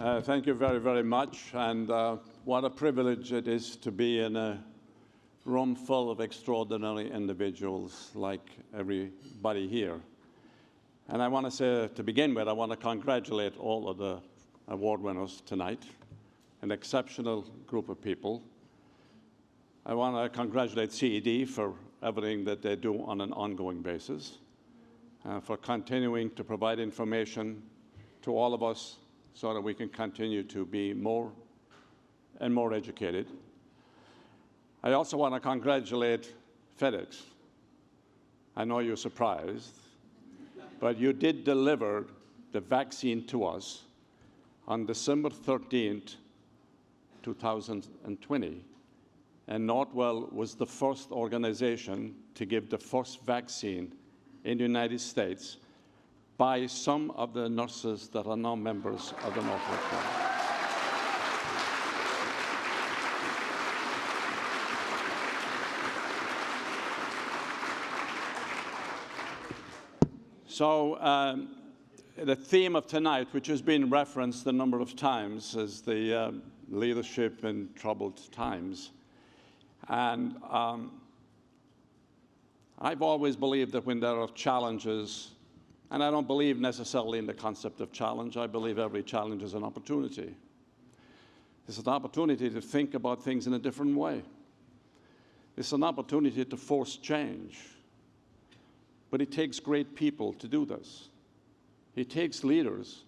Thank you very, very much. And what a privilege it is to be in a room full of extraordinary individuals like everybody here. And I want to say, to begin with, I want to congratulate all of the award winners tonight, an exceptional group of people. I want to congratulate CED for everything that they do on an ongoing basis, for continuing to provide information to all of us so that we can continue to be more and more educated. I also want to congratulate FedEx. I know you're surprised, but you did deliver the vaccine to us on December 13th, 2020. And Northwell was the first organization to give the first vaccine in the United States by some of the nurses that are now members of the Northwell Club. So the theme of tonight, which has been referenced a number of times, is the leadership in troubled times. And I've always believed that when there are challenges, and I don't believe necessarily in the concept of challenge, I believe every challenge is an opportunity. It's an opportunity to think about things in a different way. It's an opportunity to force change. But it takes great people to do this. It takes leaders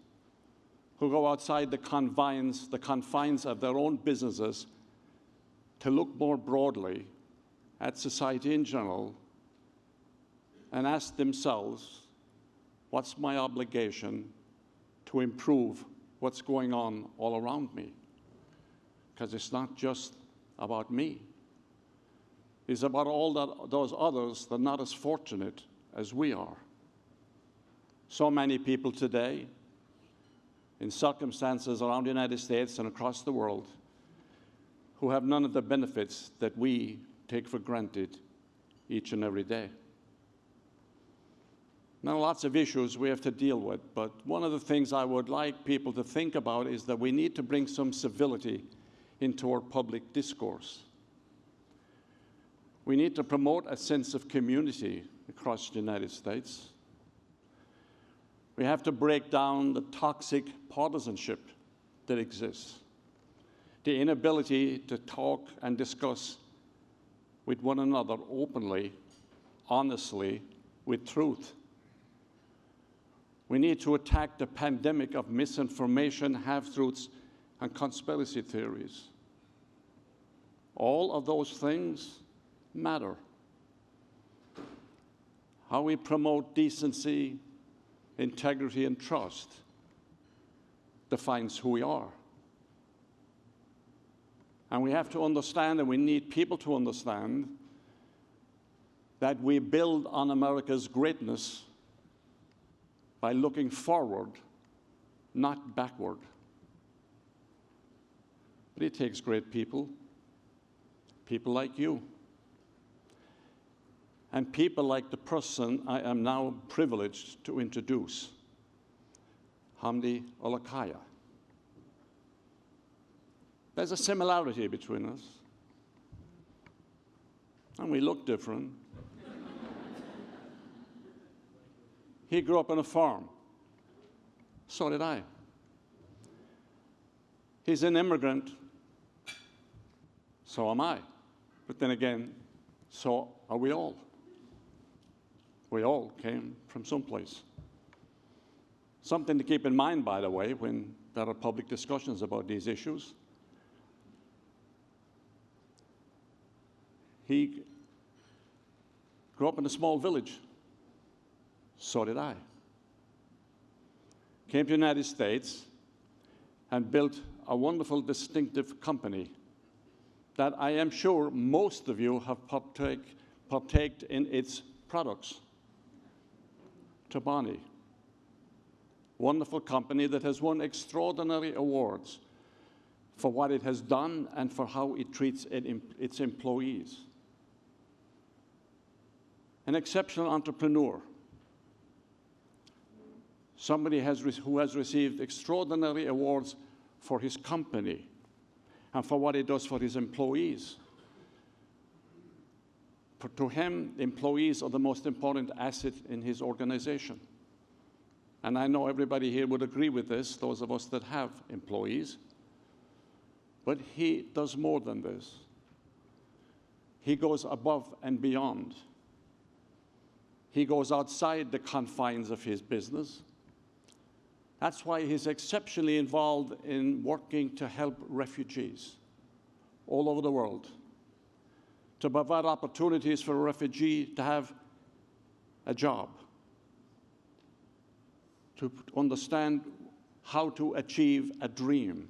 who go outside the confines of their own businesses to look more broadly at society in general and ask themselves, what's my obligation to improve what's going on all around me? Because it's not just about me. It's about all those others that are not as fortunate as we are. So many people today, in circumstances around the United States and across the world, who have none of the benefits that we take for granted each and every day. Now, lots of issues we have to deal with, but one of the things I would like people to think about is that we need to bring some civility into our public discourse. We need to promote a sense of community across the United States. We have to break down the toxic partisanship that exists, the inability to talk and discuss with one another openly, honestly, with truth. We need to attack the pandemic of misinformation, half-truths, and conspiracy theories. All of those things matter. How we promote decency, integrity, and trust defines who we are. And we have to understand, and we need people to understand, that we build on America's greatness by looking forward, not backward. But it takes great people, people like you, and people like the person I am now privileged to introduce, Hamdi Ulukaya. There's a similarity between us, and we look different. He grew up on a farm. So did I. He's an immigrant. So am I. But then again, so are we all. We all came from someplace. Something to keep in mind, by the way, when there are public discussions about these issues. He grew up in a small village. So did I. Came to the United States and built a wonderful, distinctive company that I am sure most of you have partaked in its products. Tabani. Wonderful company that has won extraordinary awards for what it has done and for how it treats its employees. An exceptional entrepreneur. Somebody who has received extraordinary awards for his company, and for what he does for his employees. To him, employees are the most important asset in his organization. And I know everybody here would agree with this, those of us that have employees. But he does more than this. He goes above and beyond. He goes outside the confines of his business. That's why he's exceptionally involved in working to help refugees all over the world, to provide opportunities for a refugee to have a job, to understand how to achieve a dream,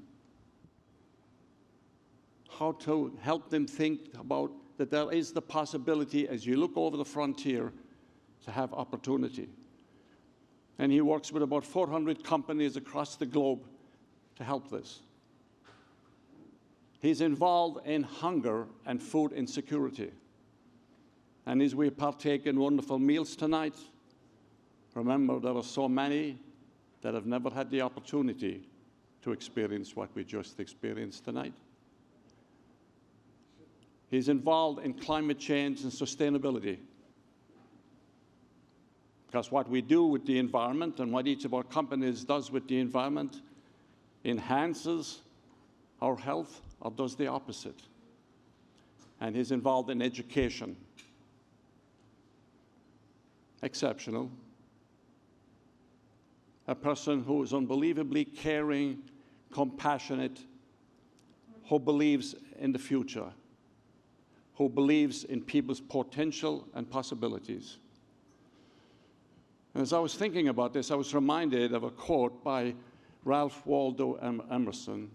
how to help them think about that there is the possibility, as you look over the frontier, to have opportunity. And he works with about 400 companies across the globe to help this. He's involved in hunger and food insecurity. And as we partake in wonderful meals tonight, remember there are so many that have never had the opportunity to experience what we just experienced tonight. He's involved in climate change and sustainability. Because what we do with the environment and what each of our companies does with the environment enhances our health or does the opposite. And he's involved in education. Exceptional. A person who is unbelievably caring, compassionate, who believes in the future, who believes in people's potential and possibilities. And as I was thinking about this, I was reminded of a quote by Ralph Waldo Emerson,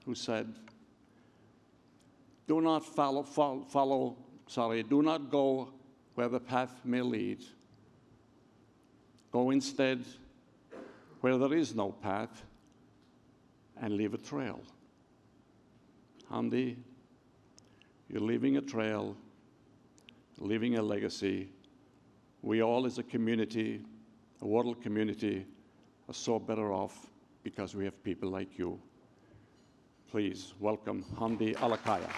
who said, do not go where the path may lead. Go instead where there is no path and leave a trail. Hamdi, you're leaving a trail, leaving a legacy. We all as a community, a world community, are so better off because we have people like you. Please welcome Hamdi Ulukaya.